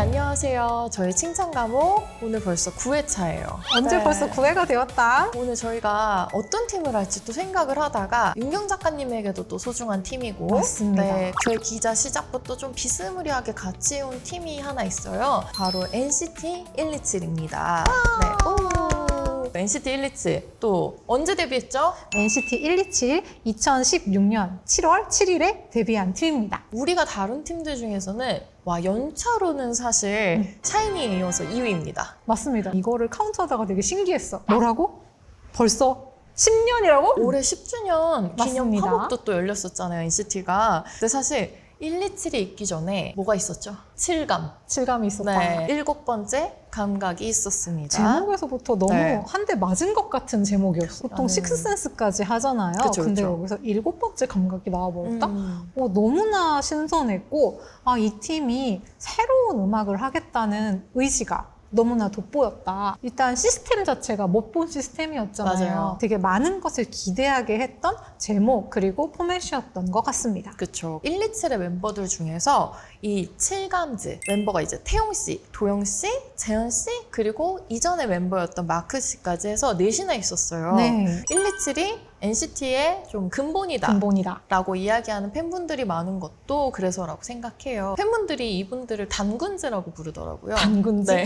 안녕하세요. 저희 칭찬 과목 오늘 벌써 9회차예요. 언제 벌써 9회가 되었다? 오늘 저희가 어떤 팀을 할지 또 생각을 하다가 윤경 작가님에게도 또 소중한 팀이고 맞습니다. 네, 저희 기자 시작부터 좀 비스무리하게 같이 온 팀이 하나 있어요. 바로 NCT 127입니다. 네. 오, NCT 127 또 언제 데뷔했죠? NCT 127 2016년 7월 7일에 데뷔한 팀입니다. 우리가 다른 팀들 중에서는 연차로는 사실 샤이니에 이어서 2위입니다. 맞습니다. 이거를 카운트하다가 되게 신기했어. 뭐라고? 벌써 10년이라고? 올해 10주년 기념 맞습니다. 팝업도 또 열렸었잖아요, NCT가. 근데 사실 127이 있기 전에 뭐가 있었죠? 7감. 질감이 있었다. 네, 7번째 감각이 있었습니다. 제목에서부터 너무 네. 한 대 맞은 것 같은 제목이었어. 보통 나는- 식스센스까지 하잖아요. 그쵸, 근데 그쵸. 여기서 7번째 감각이 나와버렸다? 음. 너무나 신선했고, 이 팀이 새로운 음악을 하겠다는 의지가 너무나 돋보였다. 일단 시스템 자체가 못 본 시스템이었잖아요. 맞아요. 되게 많은 것을 기대하게 했던 제목 그리고 포맷이었던 것 같습니다. 그쵸. 127의 멤버들 중에서 이 7감즈 멤버가 이제 태용 씨, 도영 씨, 재현 씨, 그리고 이전의 멤버였던 마크 씨까지 해서 넷이나 있었어요. 네, 127이 NCT의 좀 근본이다. 근본이다. 라고 이야기하는 팬분들이 많은 것도 그래서라고 생각해요. 팬분들이 이분들을 단군즈라고 부르더라고요. 단군지. 네.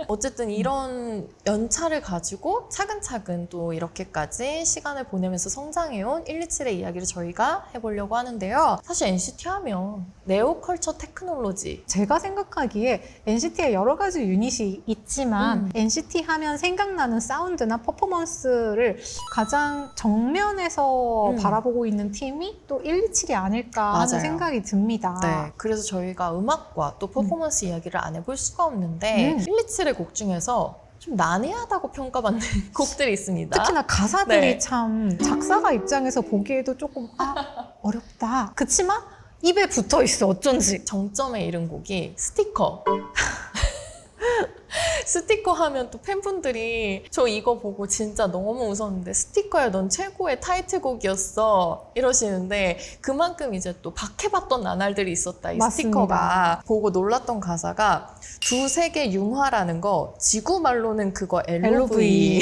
어쨌든 이런 연차를 가지고 차근차근 또 이렇게까지 시간을 보내면서 성장해온 127의 이야기를 저희가 해보려고 하는데요. 사실 NCT 하면 네오컬처 테크놀로지. 제가 생각하기에 NCT에 여러 가지 유닛이 있지만 NCT 하면 생각나는 사운드나 퍼포먼스를 가장 정면에서 바라보고 있는 팀이 또 127이 아닐까 하는 맞아요. 생각이 듭니다. 네, 그래서 저희가 음악과 또 퍼포먼스 이야기를 안 해볼 수가 없는데 127의 곡 중에서 좀 난해하다고 평가받는 곡들이 있습니다. 특히나 가사들이 네. 참 작사가 입장에서 보기에도 조금 어렵다. 그치만 입에 붙어 있어 어쩐지. 정점에 이른 곡이 스티커. 스티커 하면 또 팬분들이 저 이거 보고 진짜 너무 웃었는데 스티커야 넌 최고의 타이틀곡이었어 이러시는데 그만큼 이제 또 박해봤던 나날들이 있었다 이 맞습니다. 스티커가. 보고 놀랐던 가사가 두 세계 융화라는 거 지구 말로는 그거 LOV.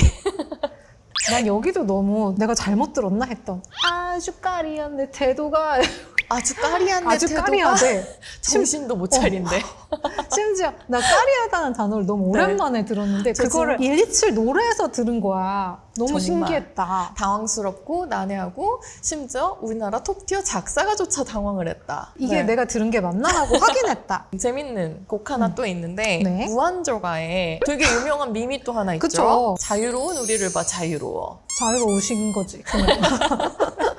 난 여기도 너무 내가 잘못 들었나 했던 아주 까리한데 태도가 아주 까리한 내 아주 태도가 까리하대. 정신도 못 차린대. 심지어 나 까리하다는 단어를 너무 오랜만에 들었는데 저 그거를 127 노래에서 들은 거야. 너무 정말. 신기했다. 당황스럽고 난해하고 심지어 우리나라 톱티어 작사가조차 당황을 했다. 이게 네. 내가 들은 게 맞나 하고 확인했다. 재밌는 곡 하나 또 있는데 네. 무한저가에 되게 유명한 밈이 또 하나 있죠. 그쵸. 자유로운 우리를 봐 자유로워. 자유로우신 거지. 그냥.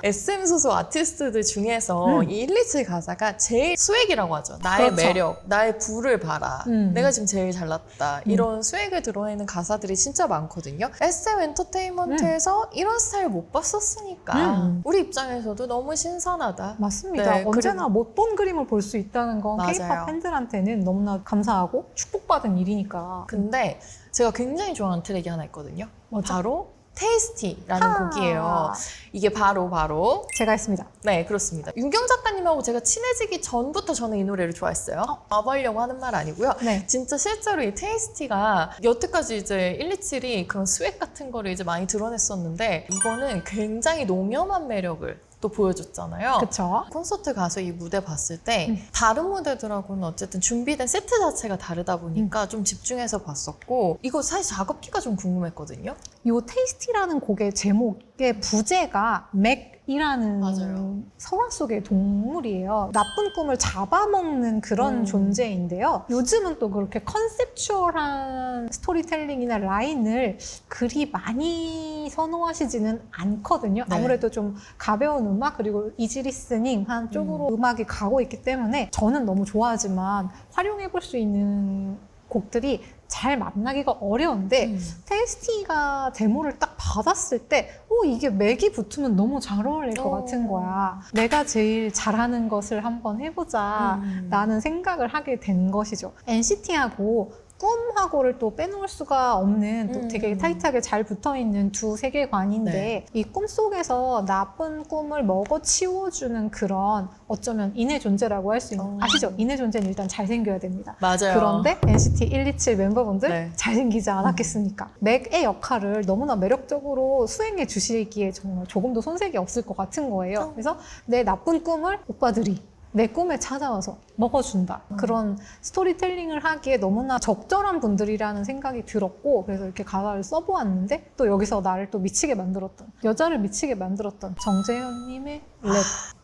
SM 소속 아티스트들 중에서 이 127 가사가 제일 스웩이라고 하죠. 나의 그렇죠. 매력, 나의 부를 봐라. 내가 지금 제일 잘났다. 이런 스웩을 드러내는 가사들이 진짜 많거든요. SM 엔터테인먼트에서 이런 스타일 못 봤었으니까 우리 입장에서도 너무 신선하다. 맞습니다. 네, 언제나 못 본 그림을 볼 수 있다는 건 맞아요. K-pop 팬들한테는 너무나 감사하고 축복받은 일이니까. 근데 제가 굉장히 좋아하는 트랙이 하나 있거든요. 뭐죠? 바로 테이스티라는 곡이에요. 이게 바로 제가 했습니다. 네, 그렇습니다. 윤경 작가님하고 제가 친해지기 전부터 저는 이 노래를 좋아했어요. 와보려고 하는 말 아니고요. 네. 진짜 실제로 이 테이스티가 여태까지 이제 127이 그런 스웩 같은 거를 이제 많이 드러냈었는데 이거는 굉장히 농염한 매력을 또 보여줬잖아요. 그쵸? 콘서트 가서 이 무대 봤을 때 다른 무대들하고는 어쨌든 준비된 세트 자체가 다르다 보니까 좀 집중해서 봤었고 이거 사실 작업기가 좀 궁금했거든요. 요 테이스티라는 곡의 제목의 부제가 맥이라는 맞아요. 설화 속의 동물이에요. 나쁜 꿈을 잡아먹는 그런 존재인데요. 요즘은 또 그렇게 컨셉추얼한 스토리텔링이나 라인을 그리 많이 선호하시지는 않거든요. 네. 아무래도 좀 가벼운 음악 그리고 이지 리스닝 한 쪽으로 음악이 가고 있기 때문에 저는 너무 좋아하지만 활용해 볼 수 있는 곡들이 잘 만나기가 어려운데 테이스티가 데모를 딱 받았을 때 이게 맥이 붙으면 너무 잘 어울릴 것 같은 거야. 내가 제일 잘하는 것을 한번 해보자 라는 생각을 하게 된 것이죠. NCT하고 꿈하고를 또 빼놓을 수가 없는 또 되게 타이트하게 잘 붙어있는 두 세계관인데 네. 이 꿈 속에서 나쁜 꿈을 먹어 치워주는 그런 어쩌면 인의 존재라고 할 수 있는 아시죠? 인의 존재는 일단 잘생겨야 됩니다. 맞아요. 그런데 NCT 127 멤버분들 네. 잘생기지 않았겠습니까? 맥의 역할을 너무나 매력적으로 수행해 주시기에 정말 조금도 손색이 없을 것 같은 거예요. 그래서 내 나쁜 꿈을 오빠들이 내 꿈에 찾아와서 먹어준다. 그런 스토리텔링을 하기에 너무나 적절한 분들이라는 생각이 들었고 그래서 이렇게 가사를 써보았는데 또 여기서 나를 또 미치게 만들었던 여자를 미치게 만들었던 정재현님의 랩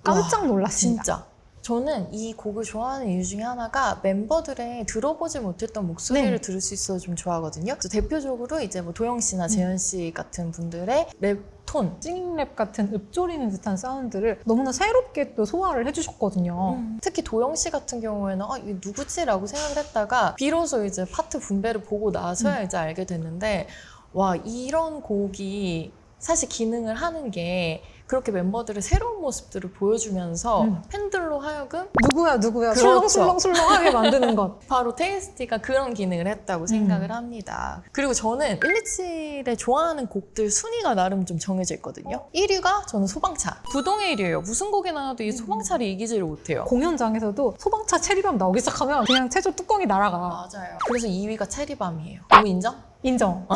깜짝 놀랐습니다. 진짜. 저는 이 곡을 좋아하는 이유 중에 하나가 멤버들의 들어보지 못했던 목소리를 네. 들을 수 있어서 좀 좋아하거든요. 그래서 대표적으로 이제 뭐 도영 씨나 재현 씨 같은 분들의 랩 톤. 찡랩 같은 읊조리는 듯한 사운드를 너무나 새롭게 또 소화를 해주셨거든요. 특히 도영 씨 같은 경우에는 이게 누구지라고 생각을 했다가 비로소 이제 파트 분배를 보고 나서야 이제 알게 됐는데 와 이런 곡이 사실 기능을 하는 게 그렇게 멤버들의 새로운 모습들을 보여주면서 팬들로 하여금 누구야 그렇죠. 술렁술렁하게 만드는 것. 바로 테이스티가 그런 기능을 했다고 생각을 합니다. 그리고 저는 127의 좋아하는 곡들 순위가 나름 좀 정해져 있거든요. 1위가 저는 소방차. 부동의 1위예요. 무슨 곡이 나와도 이 소방차를 이기지를 못해요. 공연장에서도 소방차 체리밤 나오기 시작하면 그냥 체조 뚜껑이 날아가. 맞아요. 그래서 2위가 체리밤이에요. 너무 인정? 인정.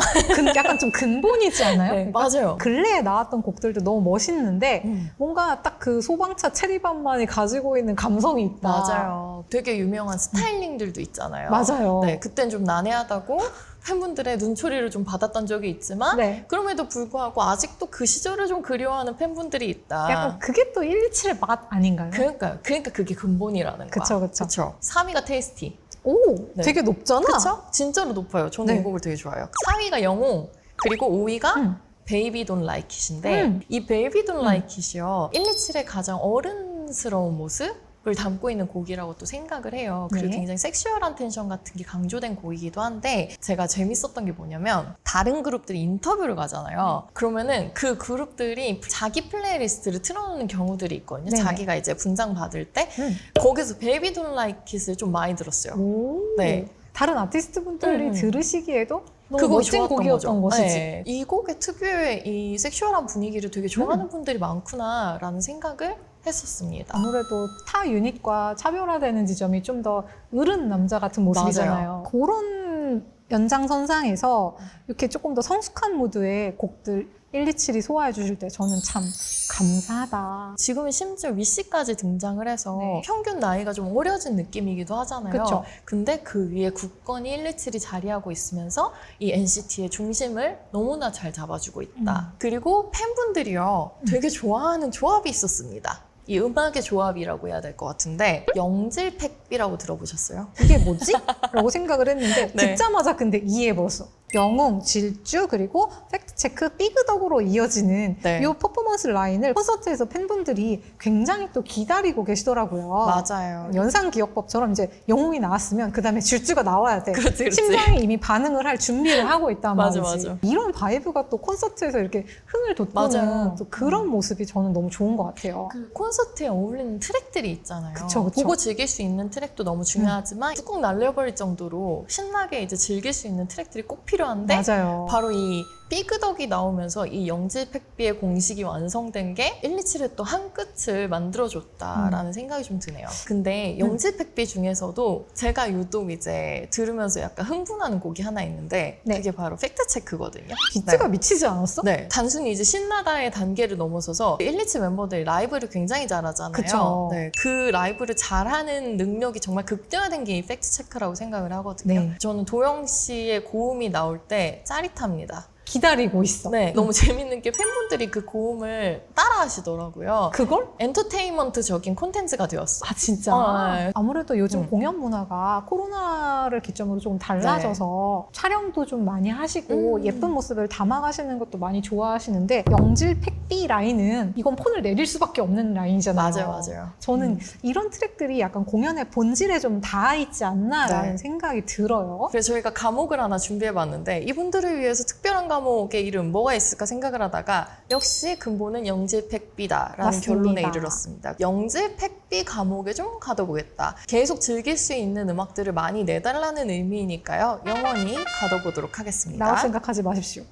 약간 좀 근본이지 않아요? 네, 맞아요. 근래에 나왔던 곡들도 너무 멋있는데 뭔가 딱 그 소방차 체리밤만이 가지고 있는 감성이 있다. 맞아요. 되게 유명한 스타일링들도 있잖아요. 맞아요. 네, 그땐 좀 난해하다고 팬분들의 눈초리를 좀 받았던 적이 있지만 네. 그럼에도 불구하고 아직도 그 시절을 좀 그리워하는 팬분들이 있다. 약간 그게 또 127의 맛 아닌가요? 그러니까 그게 근본이라는 거야. 그쵸, 그쵸. 그쵸. 3위가 테이스티. 오, 네. 되게 높잖아. 그쵸? 진짜로 높아요. 저는 네. 이 곡을 되게 좋아해요. 4위가 영웅, 그리고 5위가 베이비 돈 라이크 잇인데 이 베이비 돈 라이크 잇이요. 127의 가장 어른스러운 모습을 담고 있는 곡이라고 또 생각을 해요. 그리고 네. 굉장히 섹슈얼한 텐션 같은 게 강조된 곡이기도 한데 제가 재밌었던 게 뭐냐면 다른 그룹들이 인터뷰를 가잖아요. 그러면은 그 그룹들이 자기 플레이리스트를 틀어놓는 경우들이 있거든요. 네네. 자기가 이제 분장 받을 때 거기서 베이비 돈 라이크 잇을 좀 많이 들었어요. 오. 네. 다른 아티스트 분들이 들으시기에도 너무 그거 멋진 좋았던 곡이었던 거죠. 것이지. 네. 이 곡의 특유의 이 섹슈얼한 분위기를 되게 좋아하는 분들이 많구나라는 생각을 했었습니다. 아무래도 타 유닛과 차별화되는 지점이 좀 더 어른 남자 같은 모습이잖아요. 그런 연장선상에서 이렇게 조금 더 성숙한 무드의 곡들 127이 소화해 주실 때 저는 참 감사하다. 지금은 심지어 위시까지 등장을 해서 네. 평균 나이가 좀 어려진 느낌이기도 하잖아요. 그쵸. 근데 그 위에 굳건히 127이 자리하고 있으면서 이 NCT의 중심을 너무나 잘 잡아주고 있다. 그리고 팬분들이요 되게 좋아하는 조합이 있었습니다. 이 음악의 조합이라고 해야 될 것 같은데 영질팩비라고 들어보셨어요? 이게 뭐지? 라고 생각을 했는데 네. 듣자마자 근데 이해해버렸어. 영웅, 질주, 그리고 팩트체크, 삐그덕으로 이어지는 네. 이 퍼포먼스 라인을 콘서트에서 팬분들이 굉장히 또 기다리고 계시더라고요. 맞아요. 연상기억법처럼 이제 영웅이 나왔으면 그 다음에 질주가 나와야 돼. 그렇지, 그렇지. 심장이 이미 반응을 할 준비를 하고 있단 맞아, 말이지. 맞아. 이런 바이브가 또 콘서트에서 이렇게 흥을 돋구는 맞아요. 또 그런 모습이 저는 너무 좋은 것 같아요. 그 콘서트에 어울리는 트랙들이 있잖아요. 그쵸, 그쵸. 보고 즐길 수 있는 트랙도 너무 중요하지만 뚜껑 날려버릴 정도로 신나게 이제 즐길 수 있는 트랙들이 꼭 필요한데 맞아요. 바로 이 삐그덕이 나오면서 이 영질팩비의 공식이 완성된 게 127의 또 한 끝을 만들어줬다라는 생각이 좀 드네요. 근데 영질팩비 중에서도 제가 유독 이제 들으면서 약간 흥분하는 곡이 하나 있는데 네. 그게 바로 팩트체크거든요. 비트가 미치지 않았어? 네, 단순히 이제 신나다의 단계를 넘어서서 127 멤버들이 라이브를 굉장히 잘하잖아요. 그쵸. 네, 그 라이브를 잘하는 능력이 정말 극대화된 게 이 팩트체크라고 생각을 하거든요. 네. 저는 도영 씨의 고음이 나올 때 짜릿합니다. 기다리고 있어. 네, 너무 재밌는 게 팬분들이 그 고음을 따라 하시더라고요. 그걸? 엔터테인먼트적인 콘텐츠가 되었어. 아 진짜? 네. 아무래도 요즘 공연 문화가 코로나를 기점으로 조금 달라져서 촬영도 좀 많이 하시고 예쁜 모습을 담아가시는 것도 많이 좋아하시는데 영질 팩비 B 라인은 이건 폰을 내릴 수밖에 없는 라인이잖아요. 맞아요. 저는 이런 트랙들이 약간 공연의 본질에 좀 닿아 있지 않나라는 네. 생각이 들어요. 그래서 저희가 과목을 하나 준비해봤는데 이분들을 위해서 특별한 과목의 이름 뭐가 있을까 생각을 하다가 역시 근본은 영질팩비다라는 맞습니다. 결론에 이르렀습니다. 영질팩비 과목에 좀 가둬보겠다. 계속 즐길 수 있는 음악들을 많이 내달라는 의미니까요. 영원히 가둬보도록 하겠습니다. 라고 생각하지 마십시오.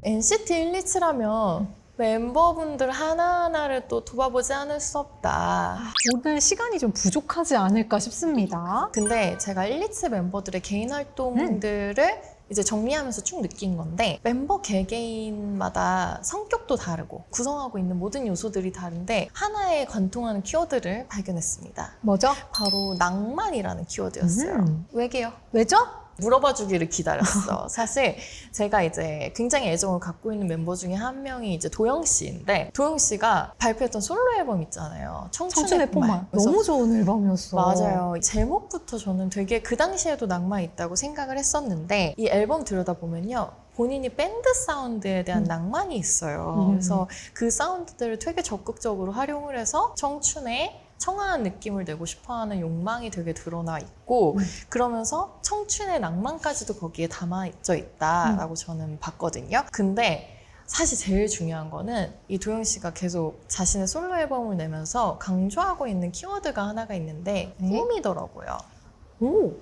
NCT 127하면 멤버분들 하나하나를 또 도와보지 않을 수 없다. 오늘 시간이 좀 부족하지 않을까 싶습니다. 근데 제가 127 멤버들의 개인 활동들을 이제 정리하면서 쭉 느낀 건데 멤버 개개인마다 성격도 다르고 구성하고 있는 모든 요소들이 다른데 하나에 관통하는 키워드를 발견했습니다. 뭐죠? 바로 낭만이라는 키워드였어요. 왜게요? 왜죠? 물어봐 주기를 기다렸어. 사실 제가 이제 굉장히 애정을 갖고 있는 멤버 중에 한 명이 이제 도영 씨인데 도영 씨가 발표했던 솔로 앨범 있잖아요. 청춘의 포만. 그래서 너무 좋은 앨범이었어. 맞아요. 제목부터 저는 되게 그 당시에도 낭만이 있다고 생각을 했었는데 이 앨범 들여다보면요. 본인이 밴드 사운드에 대한 낭만이 있어요. 그래서 그 사운드들을 되게 적극적으로 활용을 해서 청춘의 청아한 느낌을 내고 싶어하는 욕망이 되게 드러나 있고 그러면서 청춘의 낭만까지도 거기에 담아져 있다라고 저는 봤거든요. 근데 사실 제일 중요한 거는 이 도영 씨가 계속 자신의 솔로 앨범을 내면서 강조하고 있는 키워드가 하나가 있는데 꿈이더라고요.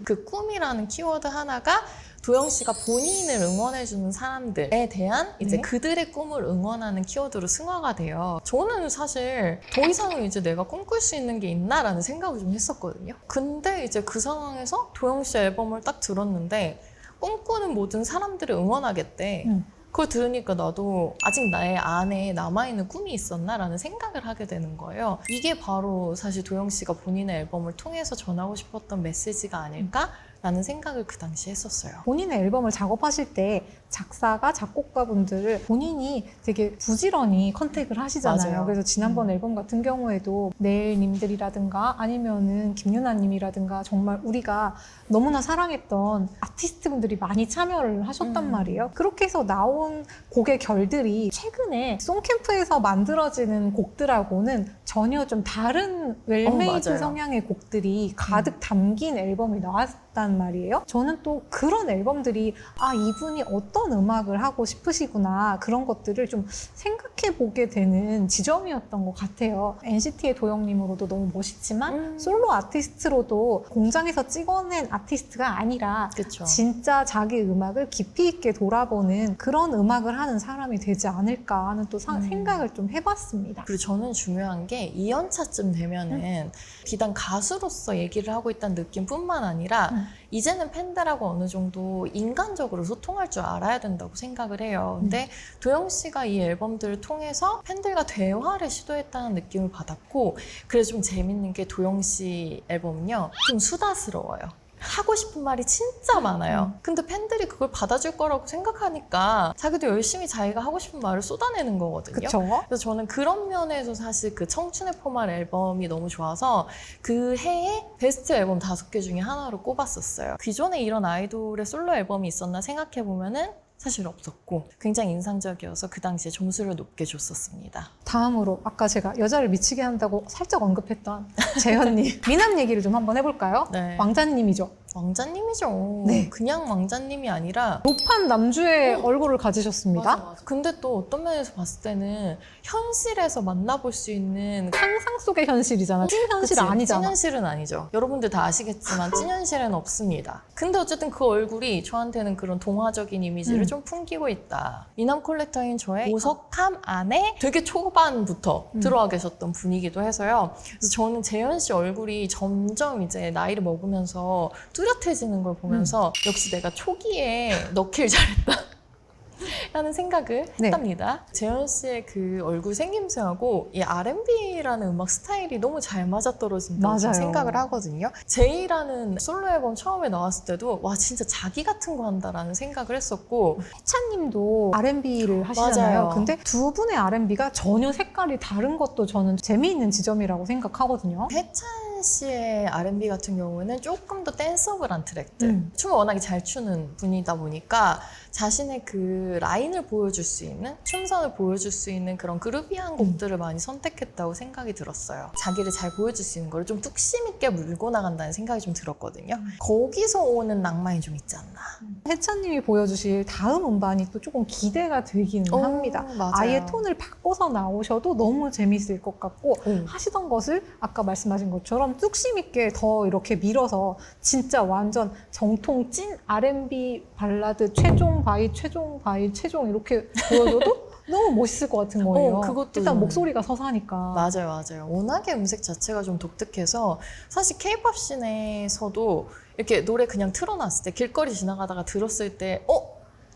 그 꿈이라는 키워드 하나가 도영 씨가 본인을 응원해주는 사람들에 대한 이제 그들의 꿈을 응원하는 키워드로 승화가 돼요. 저는 사실 더 이상은 이제 내가 꿈꿀 수 있는 게 있나라는 생각을 좀 했었거든요. 근데 이제 그 상황에서 도영 씨 앨범을 딱 들었는데 꿈꾸는 모든 사람들을 응원하겠대. 그걸 들으니까 나도 아직 나의 안에 남아있는 꿈이 있었나라는 생각을 하게 되는 거예요. 이게 바로 사실 도영 씨가 본인의 앨범을 통해서 전하고 싶었던 메시지가 아닐까라는 생각을 그 당시에 했었어요. 본인의 앨범을 작업하실 때 작사가 작곡가분들을 본인이 되게 부지런히 컨택을 하시잖아요. 맞아요. 그래서 지난번 앨범 같은 경우에도 네일님들이라든가 아니면은 김유나님이라든가 정말 우리가 너무나 사랑했던 아티스트분들이 많이 참여를 하셨단 말이에요. 그렇게 해서 나온 곡의 결들이 최근에 송캠프에서 만들어지는 곡들하고는 전혀 좀 다른 웰메이드 맞아요. 성향의 곡들이 가득 담긴 앨범이 나왔단 말이에요. 저는 또 그런 앨범들이 아 이분이 어떤 음악을 하고 싶으시구나 그런 것들을 좀 생각해 보게 되는 지점이었던 것 같아요. NCT의 도영님으로도 너무 멋있지만 솔로 아티스트로도 공장에서 찍어낸 아티스트가 아니라 그쵸. 진짜 자기 음악을 깊이 있게 돌아보는 그런 음악을 하는 사람이 되지 않을까 하는 또 생각을 좀 해봤습니다. 그리고 저는 중요한 게 2연차쯤 되면은 비단 가수로서 얘기를 하고 있다는 느낌뿐만 아니라 이제는 팬들하고 어느 정도 인간적으로 소통할 줄 알아야 된다고 생각을 해요. 근데 도영 씨가 이 앨범들을 통해서 팬들과 대화를 시도했다는 느낌을 받았고 그래서 좀 재밌는 게 도영 씨 앨범은요. 좀 수다스러워요. 하고 싶은 말이 진짜 많아요. 근데 팬들이 그걸 받아줄 거라고 생각하니까 자기도 열심히 자기가 하고 싶은 말을 쏟아내는 거거든요. 그쵸? 그래서 저는 그런 면에서 사실 그 청춘의 포말 앨범이 너무 좋아서 그 해에 베스트 앨범 5개 중에 하나로 꼽았었어요. 기존에 이런 아이돌의 솔로 앨범이 있었나 생각해보면은 사실 없었고 굉장히 인상적이어서 그 당시에 점수를 높게 줬었습니다. 다음으로 아까 제가 여자를 미치게 한다고 살짝 언급했던 재현님 미남 얘기를 좀 한번 해볼까요? 네. 왕자님이죠. 왕자님이죠. 네. 그냥 왕자님이 아니라 높은 남주의 얼굴을 가지셨습니다. 맞아. 근데 또 어떤 면에서 봤을 때는 현실에서 만나볼 수 있는 상상 속의 현실이잖아. 찐 현실 그치? 아니잖아. 찐현실은 아니죠. 여러분들 다 아시겠지만 찐현실은 없습니다. 근데 어쨌든 그 얼굴이 저한테는 그런 동화적인 이미지를 좀 풍기고 있다. 미남 콜렉터인 저의 보석함 안에 되게 초반부터 들어와 계셨던 분이기도 해서요. 그래서 저는 재현 씨 얼굴이 점점 이제 나이를 먹으면서 뚜렷해지는 걸 보면서 역시 내가 초기에 넣길 잘했다. 라는 생각을 네. 했답니다. 재현 씨의 그 얼굴 생김새하고 이 R&B라는 음악 스타일이 너무 잘 맞아떨어진다고 맞아요. 생각을 하거든요. 제이라는 솔로 앨범 처음에 나왔을 때도 와 진짜 자기 같은 거 한다라는 생각을 했었고 해찬님도 R&B를 하시잖아요. 맞아요. 근데 두 분의 R&B가 전혀 색깔이 다른 것도 저는 재미있는 지점이라고 생각하거든요. 해찬 혜찬 씨의 R&B 같은 경우는 조금 더 댄서블한 트랙들. 춤을 워낙에 잘 추는 분이다 보니까 자신의 그 라인을 보여줄 수 있는, 춤선을 보여줄 수 있는 그런 그루비한 곡들을 많이 선택했다고 생각이 들었어요. 자기를 잘 보여줄 수 있는 걸 좀 뚝심 있게 물고 나간다는 생각이 좀 들었거든요. 거기서 오는 낭만이 좀 있지 않나. 혜찬님이 보여주실 다음 음반이 또 조금 기대가 되기는 합니다. 맞아요. 아예 톤을 바꿔서 나오셔도 너무 재밌을 것 같고 하시던 것을 아까 말씀하신 것처럼 뚝심 있게 더 이렇게 밀어서 진짜 완전 정통 찐 R&B 발라드 최종 바이 최종 바이 최종 이렇게 보여줘도 너무 멋있을 것 같은 거예요. 그것도 일단 좀- 목소리가 서사니까. 맞아요. 워낙에 음색 자체가 좀 독특해서 사실 케이팝 씬에서도 이렇게 노래 그냥 틀어놨을 때 길거리 지나가다가 들었을 때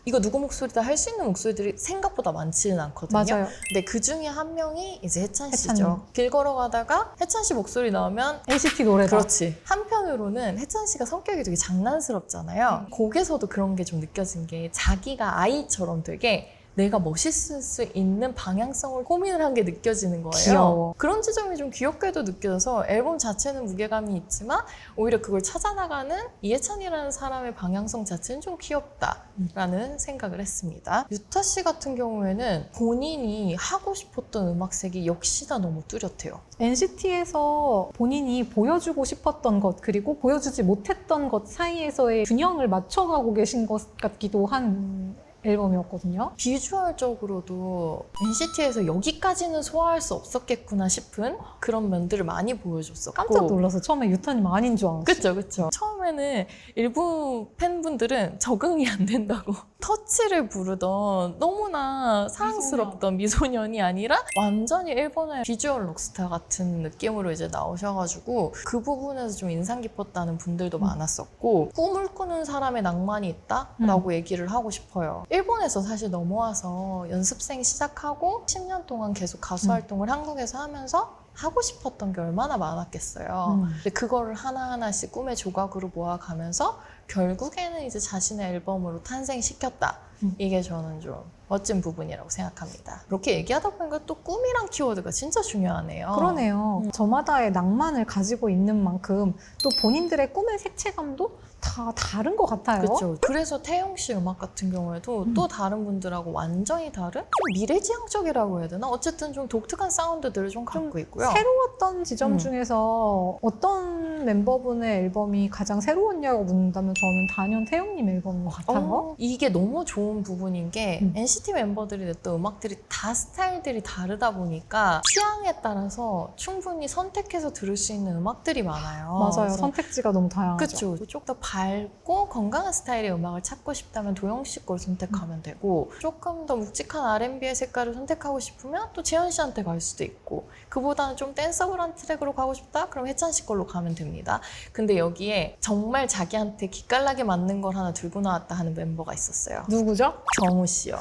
이거 누구 목소리다 할 수 있는 목소리들이 생각보다 많지는 않거든요. 맞아요. 근데 그 중에 한 명이 이제 혜찬 씨죠. 혜찬님. 길 걸어가다가 혜찬 씨 목소리 나오면 NCT 노래다. 그렇지. 한편으로는 혜찬 씨가 성격이 되게 장난스럽잖아요. 곡에서도 그런 게 좀 느껴진 게 자기가 아이처럼 되게 내가 멋있을 수 있는 방향성을 고민을 한 게 느껴지는 거예요. 귀여워. 그런 지점이 좀 귀엽게도 느껴져서 앨범 자체는 무게감이 있지만 오히려 그걸 찾아나가는 이해찬이라는 사람의 방향성 자체는 좀 귀엽다라는 생각을 했습니다. 유타 씨 같은 경우에는 본인이 하고 싶었던 음악색이 역시나 너무 뚜렷해요. NCT에서 본인이 보여주고 싶었던 것 그리고 보여주지 못했던 것 사이에서의 균형을 맞춰가고 계신 것 같기도 한 앨범이었거든요. 비주얼적으로도 NCT에서 여기까지는 소화할 수 없었겠구나 싶은 그런 면들을 많이 보여줬었고 깜짝 놀라서 처음에 유타님 아닌 줄 알았어요. 그쵸. 처음에는 일부 팬분들은 적응이 안 된다고 터치를 부르던 너무나 사랑스럽던 미소년이 아니라 완전히 일본의 비주얼 록스타 같은 느낌으로 이제 나오셔가지고 그 부분에서 좀 인상 깊었다는 분들도 많았었고 꿈을 꾸는 사람의 낭만이 있다라고 얘기를 하고 싶어요. 일본에서 사실 넘어와서 연습생 시작하고 10년 동안 계속 가수 활동을 한국에서 하면서 하고 싶었던 게 얼마나 많았겠어요. 근데 그거를 하나하나씩 꿈의 조각으로 모아가면서 결국에는 이제 자신의 앨범으로 탄생시켰다. 이게 저는 좀 멋진 부분이라고 생각합니다. 이렇게 얘기하다 보니까 또 꿈이란 키워드가 진짜 중요하네요. 그러네요. 저마다의 낭만을 가지고 있는 만큼 또 본인들의 꿈의 색채감도 다 다른 것 같아요. 그렇죠. 그래서 태용 씨 음악 같은 경우에도 또 다른 분들하고 완전히 다른 좀 미래지향적이라고 해야 되나? 어쨌든 좀 독특한 사운드들을 좀 갖고 있고요. 새로웠던 지점 중에서 어떤 멤버분의 앨범이 가장 새로웠냐고 묻는다면 저는 단연 태용님 앨범인 것 같아요. 이게 너무 좋은 부분인 게 NCT 멤버들이 냈던 음악들이 다 스타일들이 다르다 보니까 취향에 따라서 충분히 선택해서 들을 수 있는 음악들이 많아요. 맞아요. 그래서 선택지가 너무 다양하죠. 그렇죠. 조금 더 밝고 건강한 스타일의 음악을 찾고 싶다면 도영 씨 걸 선택하면 되고 조금 더 묵직한 R&B의 색깔을 선택하고 싶으면 또 재현 씨한테 갈 수도 있고 그보다는 좀 댄서블한 트랙으로 가고 싶다? 그럼 혜찬 씨 걸로 가면 됩니다. 근데 여기에 정말 자기한테 기깔나게 맞는 걸 하나 들고 나왔다 하는 멤버가 있었어요. 누구죠? 정우 씨요.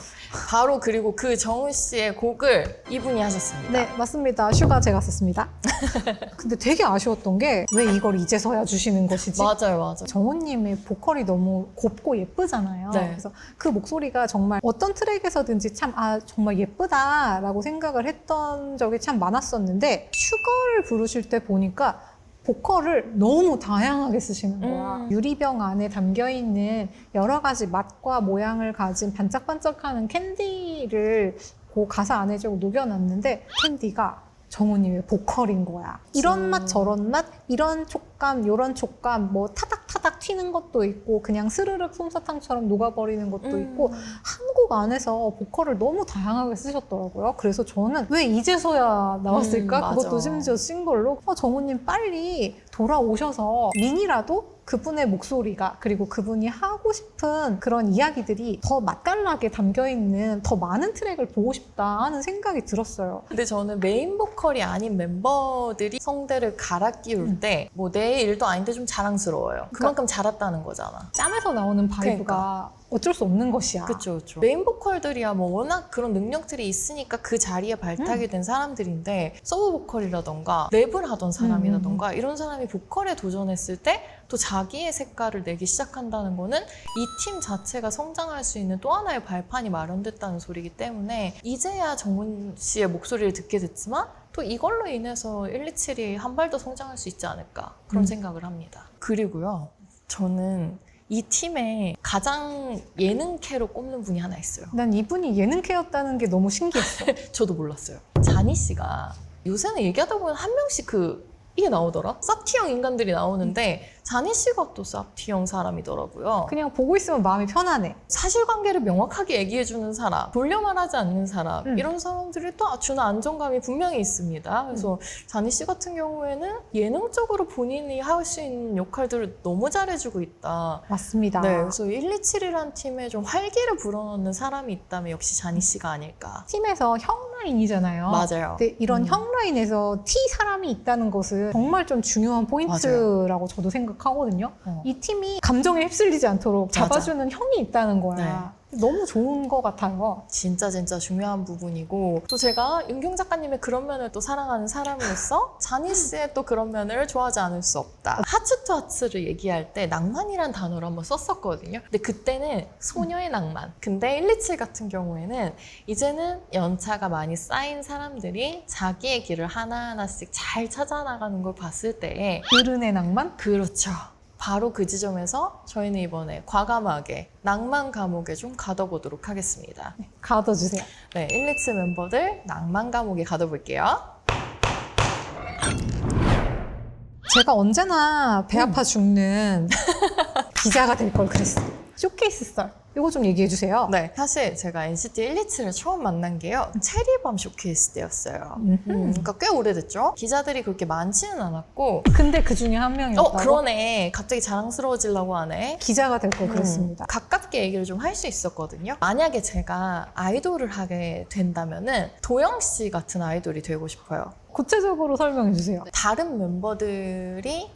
바로 그리고 그 정우 씨의 곡을 이분이 하셨습니다. 네, 맞습니다. 슈가 제가 썼습니다. 근데 되게 아쉬웠던 게 왜 이걸 이제서야 주시는 것이지? 맞아요. 정우님의 보컬이 너무 곱고 예쁘잖아요. 네. 그래서 그 목소리가 정말 어떤 트랙에서든지 참, 정말 예쁘다라고 생각을 했던 적이 참 많았었는데, 슈가를 부르실 때 보니까 보컬을 너무 다양하게 쓰시는 거야. 유리병 안에 담겨있는 여러 가지 맛과 모양을 가진 반짝반짝하는 캔디를 그 가사 안에 좀 녹여놨는데, 캔디가 정우님의 보컬인 거야. 이런 맛 저런 맛, 이런 촉감 요런 촉감, 뭐 타닥타닥 튀는 것도 있고 그냥 스르륵 솜사탕처럼 녹아버리는 것도 있고 한 곡 안에서 보컬을 너무 다양하게 쓰셨더라고요. 그래서 저는 왜 이제서야 나왔을까? 맞아. 그것도 심지어 싱글로 정우님 빨리 돌아오셔서 미니라도 그분의 목소리가 그리고 그분이 하고 싶은 그런 이야기들이 더 맛깔나게 담겨있는 더 많은 트랙을 보고 싶다 하는 생각이 들었어요. 근데 저는 메인 보컬이 아닌 멤버들이 성대를 갈아 끼울 때 뭐 내 일도 아닌데 좀 자랑스러워요. 그만큼 잘했다는 거잖아. 짬에서 나오는 바이브가 어쩔 수 없는 것이야. 그쵸, 그쵸. 메인 보컬들이야 뭐 워낙 그런 능력들이 있으니까 그 자리에 발탁이 된 사람들인데 서브 보컬이라던가 랩을 하던 사람이라던가 이런 사람이 보컬에 도전했을 때 또 자기의 색깔을 내기 시작한다는 거는 이 팀 자체가 성장할 수 있는 또 하나의 발판이 마련됐다는 소리이기 때문에 이제야 정훈 씨의 목소리를 듣게 됐지만 또 이걸로 인해서 127이 한 발 더 성장할 수 있지 않을까 그런 생각을 합니다. 그리고요, 저는 이 팀에 가장 예능캐로 꼽는 분이 하나 있어요. 난 이분이 예능캐였다는 게 너무 신기했어. 저도 몰랐어요. 자니 씨가 요새는 얘기하다 보면 한 명씩 이게 나오더라? 쌉티형 인간들이 나오는데 자니 씨가 또 쌉티형 사람이더라고요. 그냥 보고 있으면 마음이 편하네. 사실관계를 명확하게 얘기해주는 사람, 돌려 말하지 않는 사람, 이런 사람들이 또 주는 안정감이 분명히 있습니다. 그래서 자니 씨 같은 경우에는 예능적으로 본인이 할 수 있는 역할들을 너무 잘해주고 있다. 맞습니다. 네, 그래서 127이라는 팀에 좀 활기를 불어넣는 사람이 있다면 역시 자니 씨가 아닐까. 팀에서 형 라인이잖아요. 맞아요. 근데 이런 형 라인에서 T 사람이 있다는 것은 정말 좀 중요한 포인트라고 저도 생각하거든요. 이 팀이 감정에 휩쓸리지 않도록 맞아. 잡아주는 형이 있다는 거야. 너무 좋은 것 같아요. 진짜 중요한 부분이고, 또 제가 윤경 작가님의 그런 면을 또 사랑하는 사람으로서 자니 씨의 또 그런 면을 좋아하지 않을 수 없다. 하츠 투 하츠를 얘기할 때 낭만이란 단어를 한번 썼었거든요. 근데 그때는 소녀의 낭만. 근데 127 같은 경우에는 이제는 연차가 많이 쌓인 사람들이 자기의 길을 하나하나씩 잘 찾아나가는 걸 봤을 때 어른의 낭만? 그렇죠. 바로 그 지점에서 저희는 이번에 과감하게 낭만 감옥에 좀 가둬보도록 하겠습니다. 가둬주세요. 네, 127 멤버들 낭만 감옥에 가둬볼게요. 제가 언제나 배 아파 죽는 기자가 될 걸 그랬어요. 쇼케이스 썰. 이거 좀 얘기해 주세요. 네, 사실 제가 NCT 127을 처음 만난 게요, 체리밤 쇼케이스 때였어요. 그러니까 꽤 오래됐죠? 기자들이 그렇게 많지는 않았고. 근데 그 중에 한 명이었다고? 그러네. 갑자기 자랑스러워지려고 하네. 기자가 될 걸 그랬습니다. 가깝게 얘기를 좀 할 수 있었거든요. 만약에 제가 아이돌을 하게 된다면은 도영 씨 같은 아이돌이 되고 싶어요. 구체적으로 설명해 주세요. 다른 멤버들이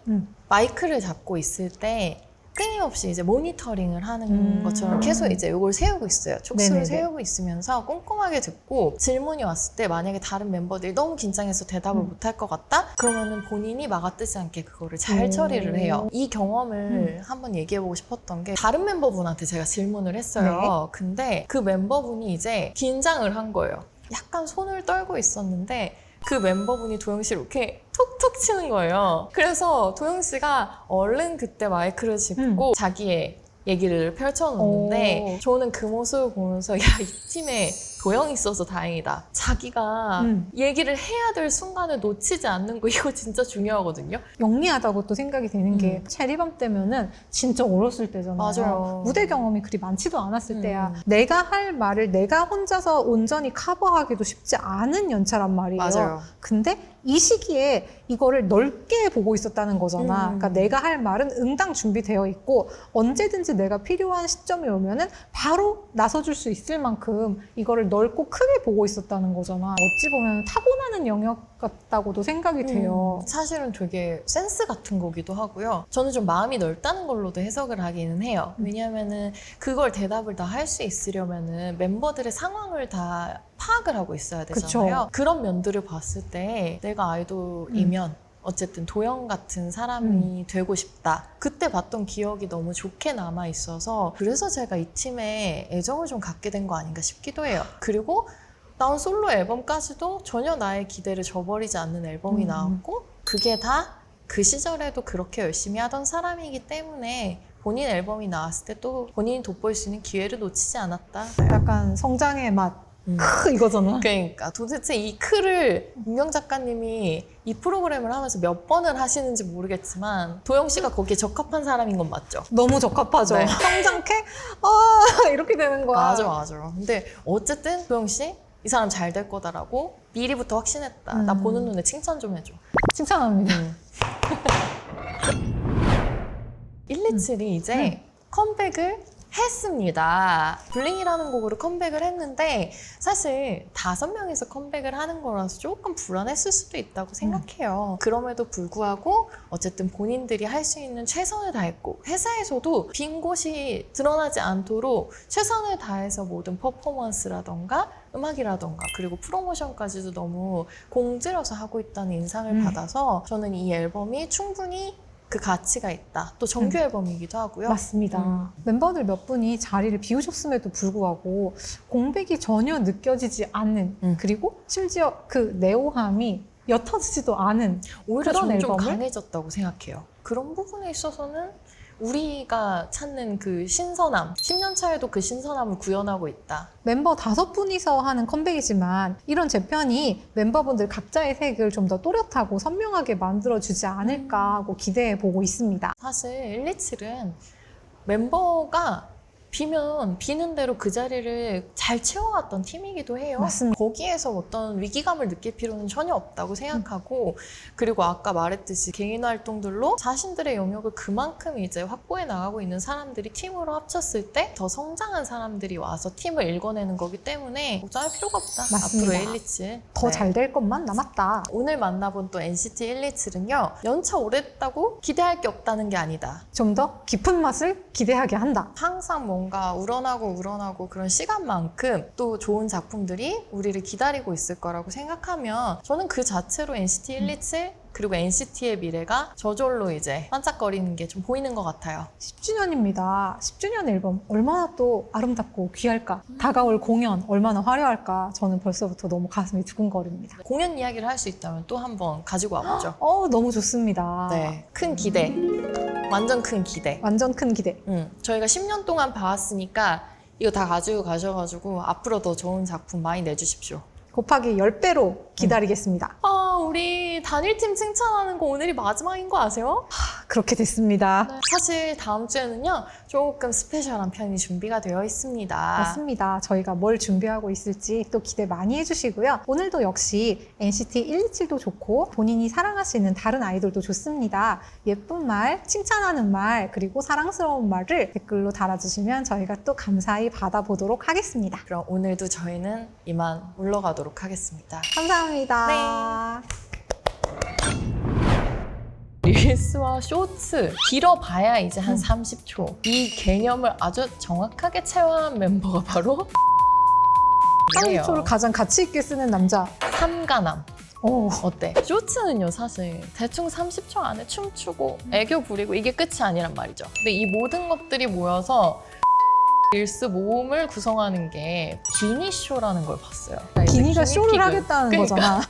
마이크를 잡고 있을 때 끊임없이 이제 모니터링을 하는 것처럼 계속 이제 이걸 세우고 있어요. 촉수를 네네네. 세우고 있으면서 꼼꼼하게 듣고, 질문이 왔을 때 만약에 다른 멤버들이 너무 긴장해서 대답을 못할 것 같다? 그러면은 본인이 막아뜨지 않게 그거를 잘 처리를 해요. 이 경험을 한번 얘기해보고 싶었던 게, 다른 멤버분한테 제가 질문을 했어요. 근데 그 멤버분이 이제 긴장을 한 거예요. 약간 손을 떨고 있었는데 그 멤버분이 도영 씨를 이렇게 툭툭 치는 거예요. 그래서 도영 씨가 얼른 그때 마이크를 짚고 자기의 얘기를 펼쳐놓는데, 저는 그 모습을 보면서 야, 이 팀에 도영이 있어서 다행이다. 자기가 얘기를 해야 될 순간을 놓치지 않는 거, 이거 진짜 중요하거든요. 영리하다고 또 생각이 되는 게, 체리밤 때면은 진짜 어렸을 때잖아요. 맞아요. 무대 경험이 그리 많지도 않았을 때야. 내가 할 말을 내가 혼자서 온전히 커버하기도 쉽지 않은 연차란 말이에요. 맞아요. 근데 이 시기에 이거를 넓게 보고 있었다는 거잖아. 그러니까 내가 할 말은 응당 준비되어 있고 언제든지 내가 필요한 시점이 오면은 바로 나서줄 수 있을 만큼 이거를 넓고 크게 보고 있었다는 거잖아. 어찌 보면 타고나는 영역 같다고도 생각이 돼요. 사실은 되게 센스 같은 거기도 하고요. 저는 좀 마음이 넓다는 걸로도 해석을 하기는 해요. 왜냐하면은 그걸 대답을 다 할 수 있으려면은 멤버들의 상황을 다 파악을 하고 있어야 되잖아요. 그쵸. 그런 면들을 봤을 때 내가 아이돌이면 어쨌든 도영 같은 사람이 되고 싶다. 그때 봤던 기억이 너무 좋게 남아 있어서, 그래서 제가 이 팀에 애정을 좀 갖게 된 거 아닌가 싶기도 해요. 그리고 나온 솔로 앨범까지도 전혀 나의 기대를 저버리지 않는 앨범이 나왔고, 그게 다 그 시절에도 그렇게 열심히 하던 사람이기 때문에 본인 앨범이 나왔을 때 또 본인이 돋보일 수 있는 기회를 놓치지 않았다. 약간 성장의 맛. 이거잖아. 그러니까 도대체 이 클을 윤경 작가님이 이 프로그램을 하면서 몇 번을 하시는지 모르겠지만 도영 씨가 거기에 적합한 사람인 건 맞죠? 너무 적합하죠. 네. 성장캐? 이렇게 되는 거야. 맞아. 근데 어쨌든 도영 씨, 이 사람 잘 될 거다라고 미리부터 확신했다. 나 보는 눈에 칭찬 좀 해줘. 칭찬합니다. 127이 이제 컴백을 했습니다. 블링이라는 곡으로 컴백을 했는데 사실 5명이서 컴백을 하는 거라서 조금 불안했을 수도 있다고 생각해요. 그럼에도 불구하고 어쨌든 본인들이 할 수 있는 최선을 다했고 회사에서도 빈 곳이 드러나지 않도록 최선을 다해서 모든 퍼포먼스라던가 음악이라던가 그리고 프로모션까지도 너무 공들여서 하고 있다는 인상을 받아서 저는 이 앨범이 충분히 그 가치가 있다. 또 정규 앨범이기도 하고요. 맞습니다. 멤버들 몇 분이 자리를 비우셨음에도 불구하고 공백이 전혀 느껴지지 않는 그리고 심지어 그 네오함이 옅어지지도 않은 오히려 그런 저는 좀 앨범을 강해졌다고 생각해요. 그런 부분에 있어서는 우리가 찾는 그 신선함, 10년 차에도 그 신선함을 구현하고 있다. 멤버 5분이서 하는 컴백이지만 이런 재편이 멤버분들 각자의 색을 좀 더 또렷하고 선명하게 만들어주지 않을까 하고 기대해 보고 있습니다. 사실 127은 멤버가 비면 비는 대로 그 자리를 잘 채워왔던 팀이기도 해요. 맞습니다. 거기에서 어떤 위기감을 느낄 필요는 전혀 없다고 생각하고 그리고 아까 말했듯이 개인 활동들로 자신들의 영역을 그만큼 이제 확보해 나가고 있는 사람들이 팀으로 합쳤을 때 더 성장한 사람들이 와서 팀을 읽어내는 거기 때문에 걱정할 필요가 없다. 맞습니다. 앞으로 127. 더 잘 될 것만 남았다. 오늘 만나본 또 NCT 127은요. 연차 오래됐다고 기대할 게 없다는 게 아니다. 좀 더 깊은 맛을 기대하게 한다. 항상 뭔가 우러나고 그런 시간만큼 또 좋은 작품들이 우리를 기다리고 있을 거라고 생각하면 저는 그 자체로 NCT 127 그리고 NCT의 미래가 저절로 이제 반짝거리는 게 좀 보이는 것 같아요. 10주년입니다. 10주년 앨범 얼마나 또 아름답고 귀할까? 다가올 공연 얼마나 화려할까? 저는 벌써부터 너무 가슴이 두근거립니다. 공연 이야기를 할 수 있다면 또 한번 가지고 와보죠. 너무 좋습니다. 네, 큰 기대. 완전 큰 기대. 완전 큰 기대. 저희가 10년 동안 봐왔으니까 이거 다 가지고 가셔가지고 앞으로 더 좋은 작품 많이 내주십시오. 곱하기 10배로 기다리겠습니다. 우리 단일팀 칭찬하는 거 오늘이 마지막인 거 아세요? 그렇게 됐습니다. 사실 다음 주에는요 조금 스페셜한 편이 준비가 되어 있습니다. 맞습니다. 저희가 뭘 준비하고 있을지 또 기대 많이 해주시고요. 오늘도 역시 NCT 127도 좋고 본인이 사랑하시는 다른 아이돌도 좋습니다. 예쁜 말, 칭찬하는 말, 그리고 사랑스러운 말을 댓글로 달아주시면 저희가 또 감사히 받아보도록 하겠습니다. 그럼 오늘도 저희는 이만 물러가도록 하겠습니다. 감사합니다. 릴스와 쇼츠 길어봐야 이제 한 30초 이 개념을 아주 정확하게 체화한 멤버가 바로 30초를 가장 가치 있게 쓰는 남자. 삼가남. 오. 어때? 쇼츠는요 사실 대충 30초 안에 춤추고 애교 부리고 이게 끝이 아니란 말이죠. 근데 이 모든 것들이 모여서 릴스 모음을 구성하는 게 기니쇼라는 걸 봤어요. 기니가 쇼를 기니픽을. 하겠다는 그러니까. 거잖아.